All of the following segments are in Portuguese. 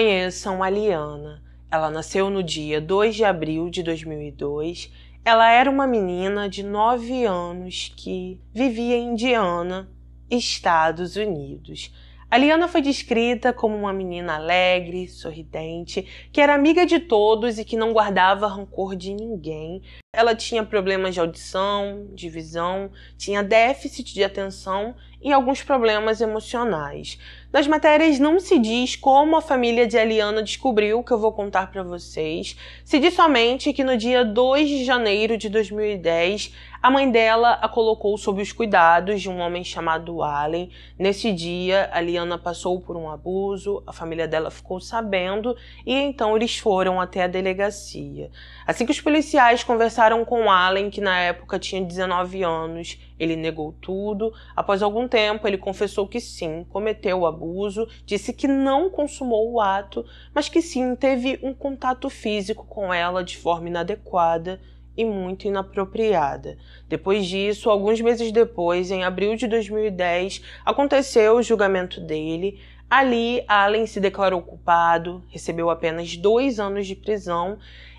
Conheçam a Liana. Ela nasceu no dia 2 de abril de 2002. Ela era uma menina de 9 anos que vivia em Indiana, Estados Unidos. A Liana foi descrita como uma menina alegre, sorridente, que era amiga de todos e que não guardava rancor de ninguém. Ela tinha problemas de audição, de visão, tinha déficit de atenção e alguns problemas emocionais. Nas matérias não se diz como a família de Liana descobriu o que eu vou contar para vocês. Se diz somente que no dia 2 de janeiro de 2010, a mãe dela a colocou sob os cuidados de um homem chamado Allen. Nesse dia, a Liana passou por um abuso, a família dela ficou sabendo e então eles foram até a delegacia. Assim que os policiais conversaram com Allen, que na época tinha 19 anos, ele negou tudo. Após algum tempo, ele confessou que sim, cometeu o abuso, disse que não consumou o ato, mas que sim, teve um contato físico com ela de forma inadequada e muito inapropriada. Depois disso, alguns meses depois, em abril de 2010, aconteceu o julgamento dele. Ali, Allen se declarou culpado, recebeu apenas 2 anos de prisão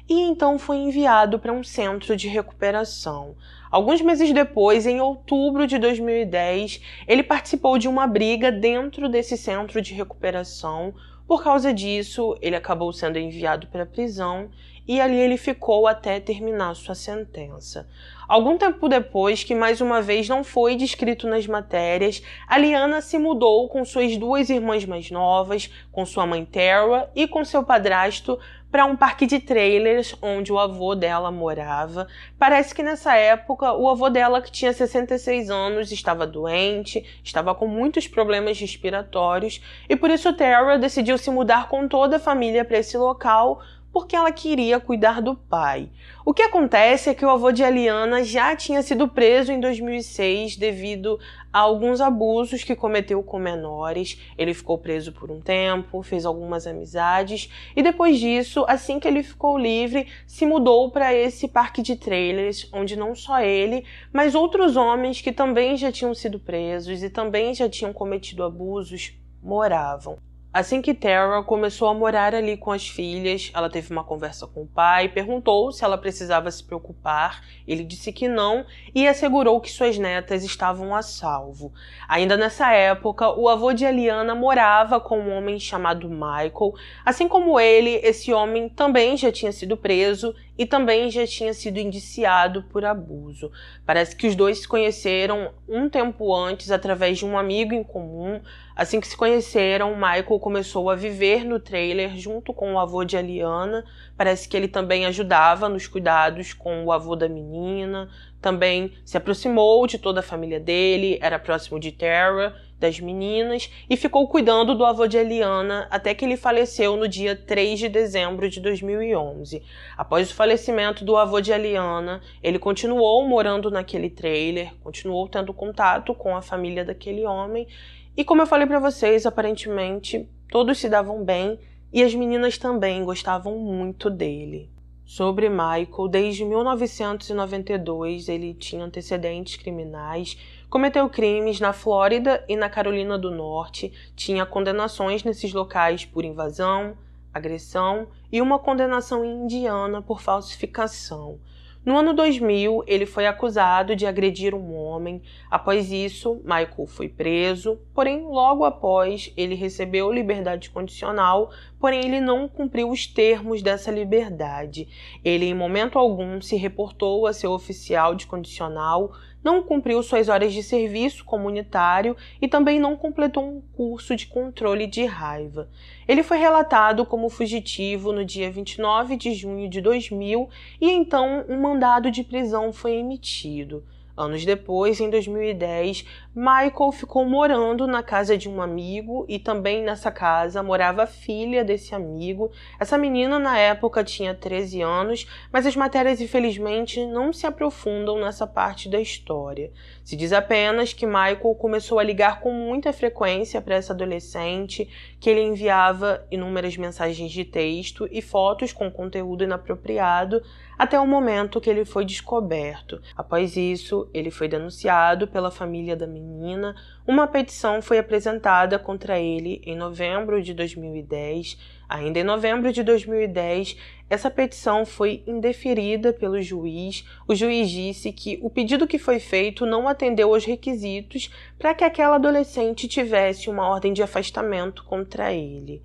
e então foi enviado para um centro de recuperação. Alguns meses depois, em outubro de 2010, ele participou de uma briga dentro desse centro de recuperação. Por causa disso, ele acabou sendo enviado para a prisão e ali ele ficou até terminar sua sentença. Algum tempo depois, que mais uma vez não foi descrito nas matérias, a Liana se mudou com suas 2 irmãs mais novas, com sua mãe Tara e com seu padrasto para um parque de trailers onde o avô dela morava. Parece que nessa época o avô dela, que tinha 66 anos, estava doente, estava com muitos problemas respiratórios e por isso Tara decidiu se mudar com toda a família para esse local porque ela queria cuidar do pai. O que acontece é que o avô de Liana já tinha sido preso em 2006 devido a alguns abusos que cometeu com menores. Ele ficou preso por um tempo, fez algumas amizades e depois disso, assim que ele ficou livre, se mudou para esse parque de trailers, onde não só ele, mas outros homens que também já tinham sido presos e também já tinham cometido abusos moravam. Assim que Tara começou a morar ali com as filhas, ela teve uma conversa com o pai, perguntou se ela precisava se preocupar, ele disse que não e assegurou que suas netas estavam a salvo. Ainda nessa época, o avô de Liana morava com um homem chamado Michael. Assim como ele, esse homem também já tinha sido preso e também já tinha sido indiciado por abuso. Parece que os dois se conheceram um tempo antes através de um amigo em comum. Assim que se conheceram, Michael começou a viver no trailer junto com o avô de Liana. Parece que ele também ajudava nos cuidados com o avô da menina, também se aproximou de toda a família dele, era próximo de Tara, das meninas, e ficou cuidando do avô de Liana até que ele faleceu no dia 3 de dezembro de 2011. Após o falecimento do avô de Liana, ele continuou morando naquele trailer, continuou tendo contato com a família daquele homem, e como eu falei para vocês, aparentemente todos se davam bem e as meninas também gostavam muito dele. Sobre Michael, desde 1992 ele tinha antecedentes criminais, cometeu crimes na Flórida e na Carolina do Norte, tinha condenações nesses locais por invasão, agressão e uma condenação em Indiana por falsificação. No ano 2000, ele foi acusado de agredir um homem. Após isso, Michael foi preso, porém, logo após, ele recebeu liberdade condicional, porém ele não cumpriu os termos dessa liberdade. Ele, em momento algum, se reportou a seu oficial de condicional, não cumpriu suas horas de serviço comunitário e também não completou um curso de controle de raiva. Ele foi relatado como fugitivo no dia 29 de junho de 2000 e então um mandado de prisão foi emitido. Anos depois, em 2010, Michael ficou morando na casa de um amigo e também nessa casa morava a filha desse amigo. Essa menina na época tinha 13 anos, mas as matérias infelizmente não se aprofundam nessa parte da história. Se diz apenas que Michael começou a ligar com muita frequência para essa adolescente, que ele enviava inúmeras mensagens de texto e fotos com conteúdo inapropriado, até o momento que ele foi descoberto. Após isso, ele foi denunciado pela família da menina. Uma petição foi apresentada contra ele em novembro de 2010. Ainda em novembro de 2010, essa petição foi indeferida pelo juiz. O juiz disse que o pedido que foi feito não atendeu aos requisitos para que aquela adolescente tivesse uma ordem de afastamento contra ele.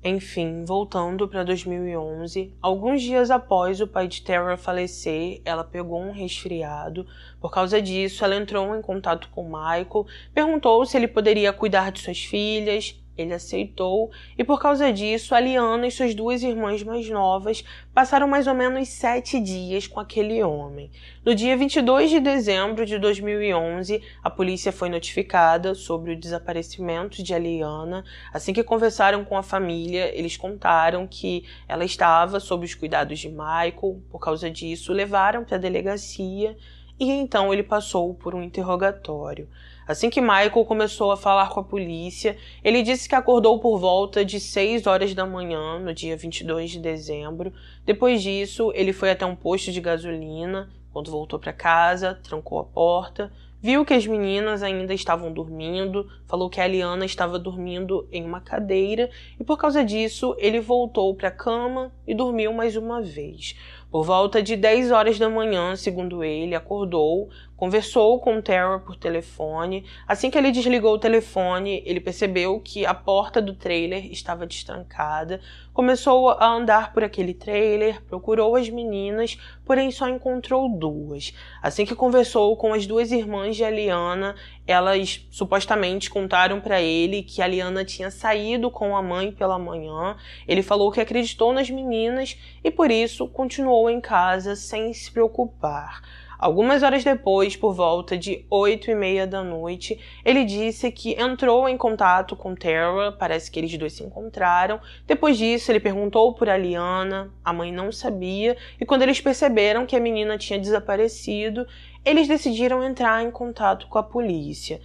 Enfim, voltando para 2011, alguns dias após o pai de Tara falecer, ela pegou um resfriado. Por causa disso, ela entrou em contato com Michael, perguntou se ele poderia cuidar de suas filhas. Ele aceitou e, por causa disso, a Liana e suas duas irmãs mais novas passaram mais ou menos 7 dias com aquele homem. No dia 22 de dezembro de 2011, a polícia foi notificada sobre o desaparecimento de Liana. Assim que conversaram com a família, eles contaram que ela estava sob os cuidados de Michael. Por causa disso, levaram para a delegacia e então ele passou por um interrogatório. Assim que Michael começou a falar com a polícia, ele disse que acordou por volta de 6 horas da manhã, no dia 22 de dezembro. Depois disso, ele foi até um posto de gasolina. Quando voltou para casa, trancou a porta, viu que as meninas ainda estavam dormindo, falou que a Liana estava dormindo em uma cadeira e, por causa disso, ele voltou para a cama e dormiu mais uma vez. Por volta de 10 horas da manhã, segundo ele, acordou, conversou com Tara por telefone. Assim que ele desligou o telefone, ele percebeu que a porta do trailer estava destrancada. Começou a andar por aquele trailer, procurou as meninas, porém só encontrou 2. Assim que conversou com as 2 irmãs de Liana, elas supostamente contaram para ele que a Liana tinha saído com a mãe pela manhã. Ele falou que acreditou nas meninas e por isso continuou em casa sem se preocupar. Algumas horas depois, por volta de 8h30 da noite, ele disse que entrou em contato com Tara, parece que eles 2 se encontraram. Depois disso, ele perguntou por Liana, a mãe não sabia, e quando eles perceberam que a menina tinha desaparecido, eles decidiram entrar em contato com a polícia.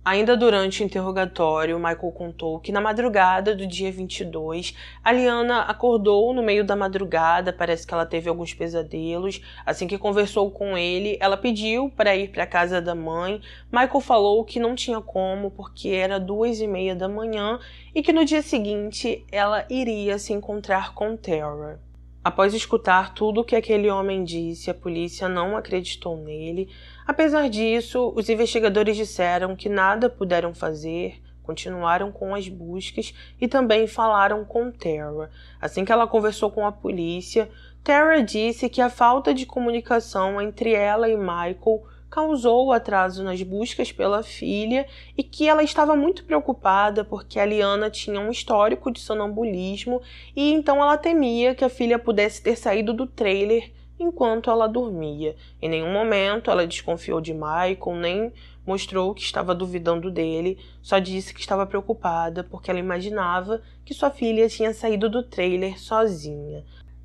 Ainda durante o interrogatório, Michael contou que na madrugada do dia 22, a Liana acordou no meio da madrugada, parece que ela teve alguns pesadelos. Assim que conversou com ele, ela pediu para ir para a casa da mãe. Michael falou que não tinha como, porque era 2h30 da manhã e que no dia seguinte ela iria se encontrar com Tara. Após escutar tudo o que aquele homem disse, a polícia não acreditou nele. Apesar disso, os investigadores disseram que nada puderam fazer, continuaram com as buscas e também falaram com Tara. Assim que ela conversou com a polícia, Tara disse que a falta de comunicação entre ela e Michael causou atraso nas buscas pela filha e que ela estava muito preocupada porque a Liana tinha um histórico de sonambulismo e então ela temia que a filha pudesse ter saído do trailer enquanto ela dormia. Em nenhum momento ela desconfiou de Michael, nem mostrou que estava duvidando dele, só disse que estava preocupada porque ela imaginava que sua filha tinha saído do trailer sozinha.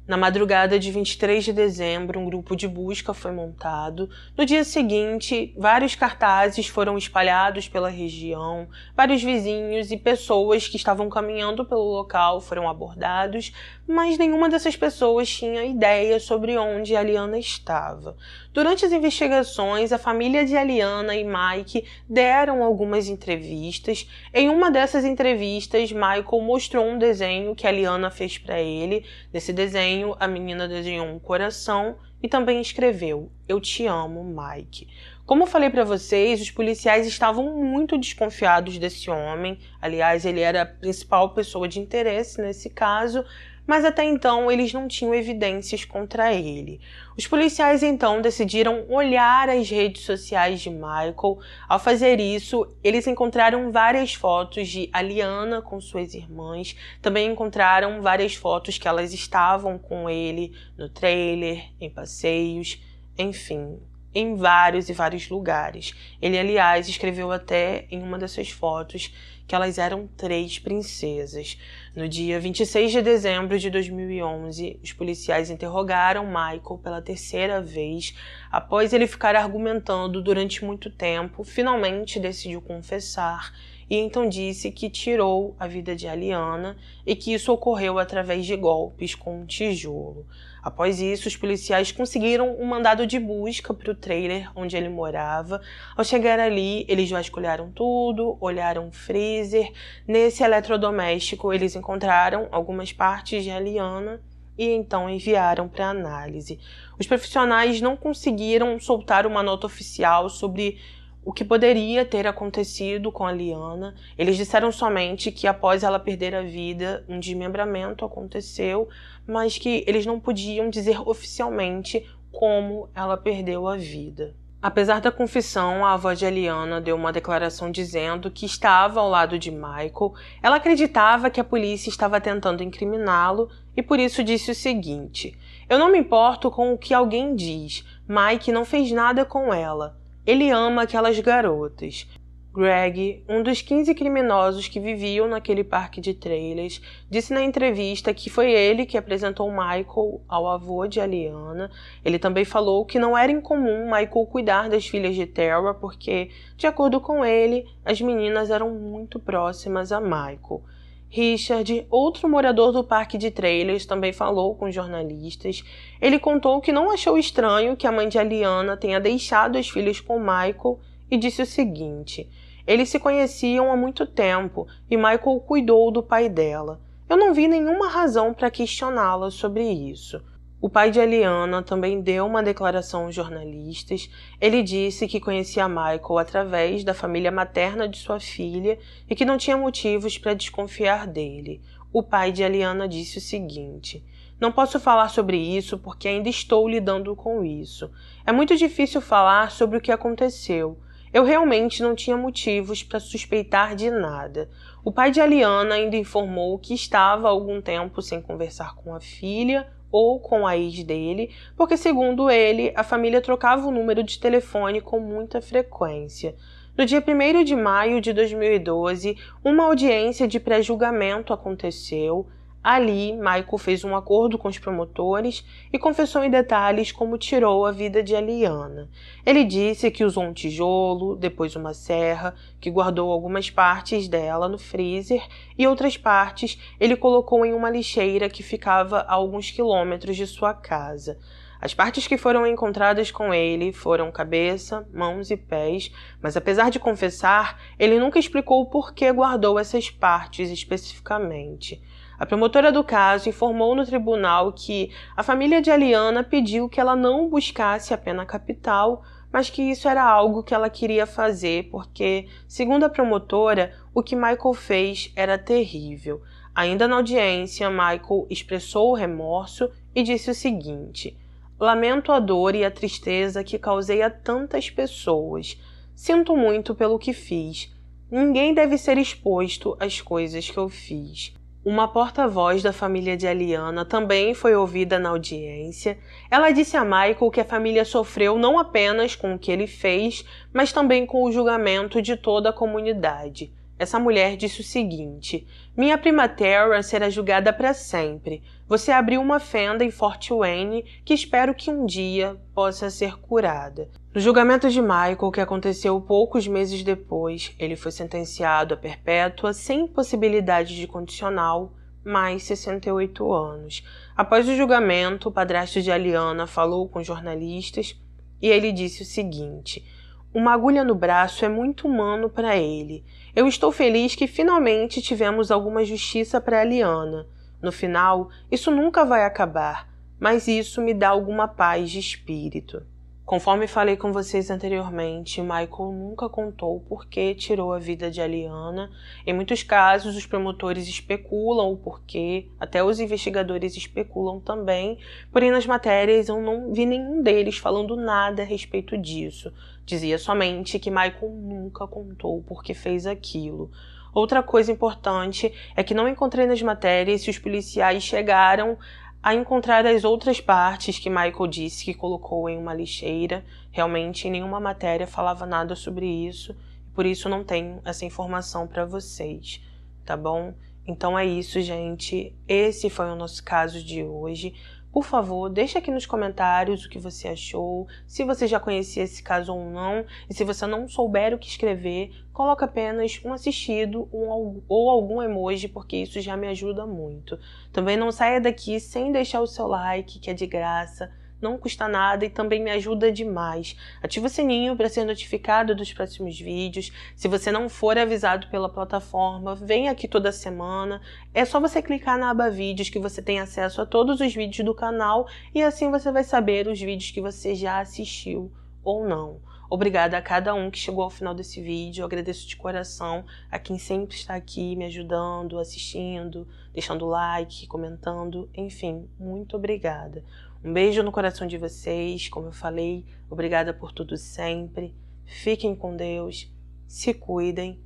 Na madrugada de 23 de dezembro, um grupo de busca foi montado. No dia seguinte, vários cartazes foram espalhados pela região, vários vizinhos e pessoas que estavam caminhando pelo local foram abordados, mas nenhuma dessas pessoas tinha ideia sobre onde a Liana estava. Durante as investigações, a família de Liana e Mike deram algumas entrevistas. Em uma dessas entrevistas, Michael mostrou um desenho que a Liana fez para ele. Nesse desenho, a menina desenhou um coração e também escreveu: "Eu te amo, Mike". Como eu falei para vocês, os policiais estavam muito desconfiados desse homem. Aliás, ele era a principal pessoa de interesse nesse caso, mas até então eles não tinham evidências contra ele. Os policiais então decidiram olhar as redes sociais de Michael. Ao fazer isso, eles encontraram várias fotos de Liana com suas irmãs, também encontraram várias fotos que elas estavam com ele no trailer, em passeios, enfim, em vários e vários lugares. Ele, aliás, escreveu até em uma dessas fotos que elas eram 3 princesas. No dia 26 de dezembro de 2011, os policiais interrogaram Michael pela 3ª vez. Após ele ficar argumentando durante muito tempo, finalmente decidiu confessar e então disse que tirou a vida de Aliana e que isso ocorreu através de golpes com um tijolo. Após isso, os policiais conseguiram um mandado de busca para o trailer onde ele morava. Ao chegar ali, eles vasculharam tudo, olharam o freezer. Nesse eletrodoméstico, eles encontraram algumas partes de Aliana e então enviaram para análise. Os profissionais não conseguiram soltar uma nota oficial sobre o que poderia ter acontecido com a Aliana. Eles disseram somente que após ela perder a vida, um desmembramento aconteceu, mas que eles não podiam dizer oficialmente como ela perdeu a vida. Apesar da confissão, a avó de Aliana deu uma declaração dizendo que estava ao lado de Michael. Ela acreditava que a polícia estava tentando incriminá-lo e por isso disse o seguinte: "Eu não me importo com o que alguém diz. Mike não fez nada com ela. Ele ama aquelas garotas." Greg, um dos 15 criminosos que viviam naquele parque de trailers, disse na entrevista que foi ele que apresentou Michael ao avô de Aliana. Ele também falou que não era incomum Michael cuidar das filhas de Tara porque, de acordo com ele, as meninas eram muito próximas a Michael. Richard, outro morador do parque de trailers, também falou com jornalistas. Ele contou que não achou estranho que a mãe de Aliana tenha deixado as filhas com Michael e disse o seguinte: "Eles se conheciam há muito tempo e Michael cuidou do pai dela. Eu não vi nenhuma razão para questioná-la sobre isso." O pai de Aliana também deu uma declaração aos jornalistas. Ele disse que conhecia Michael através da família materna de sua filha e que não tinha motivos para desconfiar dele. O pai de Aliana disse o seguinte: "Não posso falar sobre isso porque ainda estou lidando com isso. É muito difícil falar sobre o que aconteceu. Eu realmente não tinha motivos para suspeitar de nada." O pai de Aliana ainda informou que estava há algum tempo sem conversar com a filha ou com a ex dele, porque, segundo ele, a família trocava o número de telefone com muita frequência. No dia 1º de maio de 2012, uma audiência de pré-julgamento aconteceu. Ali, Michael fez um acordo com os promotores e confessou em detalhes como tirou a vida de Aliana. Ele disse que usou um tijolo, depois uma serra, que guardou algumas partes dela no freezer e outras partes ele colocou em uma lixeira que ficava a alguns quilômetros de sua casa. As partes que foram encontradas com ele foram cabeça, mãos e pés, mas apesar de confessar, ele nunca explicou por que guardou essas partes especificamente. A promotora do caso informou no tribunal que a família de Aliana pediu que ela não buscasse a pena capital, mas que isso era algo que ela queria fazer porque, segundo a promotora, o que Michael fez era terrível. Ainda na audiência, Michael expressou o remorso e disse o seguinte: "Lamento a dor e a tristeza que causei a tantas pessoas. Sinto muito pelo que fiz. Ninguém deve ser exposto às coisas que eu fiz." Uma porta-voz da família de Aliana também foi ouvida na audiência. Ela disse a Michael que a família sofreu não apenas com o que ele fez, mas também com o julgamento de toda a comunidade. Essa mulher disse o seguinte: "Minha prima Tara será julgada para sempre. Você abriu uma fenda em Fort Wayne que espero que um dia possa ser curada." No julgamento de Michael, que aconteceu poucos meses depois, ele foi sentenciado a perpétua sem possibilidade de condicional, mais 68 anos. Após o julgamento, o padrasto de Aliana falou com jornalistas e ele disse o seguinte: "Uma agulha no braço é muito humano para ele. Eu estou feliz que finalmente tivemos alguma justiça para Aliana. No final, isso nunca vai acabar, mas isso me dá alguma paz de espírito." Conforme falei com vocês anteriormente, Michael nunca contou por que tirou a vida de Aliana. Em muitos casos, os promotores especulam o porquê, até os investigadores especulam também, porém nas matérias eu não vi nenhum deles falando nada a respeito disso. Dizia somente que Michael nunca contou por que fez aquilo. Outra coisa importante é que não encontrei nas matérias se os policiais chegaram a encontrar as outras partes que Michael disse que colocou em uma lixeira. Realmente, em nenhuma matéria falava nada sobre isso, e por isso não tenho essa informação para vocês, tá bom? Então é isso, gente. Esse foi o nosso caso de hoje. Por favor, deixa aqui nos comentários o que você achou, se você já conhecia esse caso ou não, e se você não souber o que escrever, coloca apenas um assistido ou algum emoji, porque isso já me ajuda muito. Também não saia daqui sem deixar o seu like, que é de graça, não custa nada e também me ajuda demais. Ativa o sininho para ser notificado dos próximos vídeos. Se você não for avisado pela plataforma, vem aqui toda semana. É só você clicar na aba vídeos que você tem acesso a todos os vídeos do canal e assim você vai saber os vídeos que você já assistiu ou não. Obrigada a cada um que chegou ao final desse vídeo, eu agradeço de coração a quem sempre está aqui me ajudando, assistindo, deixando like, comentando, enfim, muito obrigada. Um beijo no coração de vocês, como eu falei, obrigada por tudo sempre, fiquem com Deus, se cuidem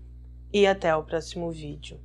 e até o próximo vídeo.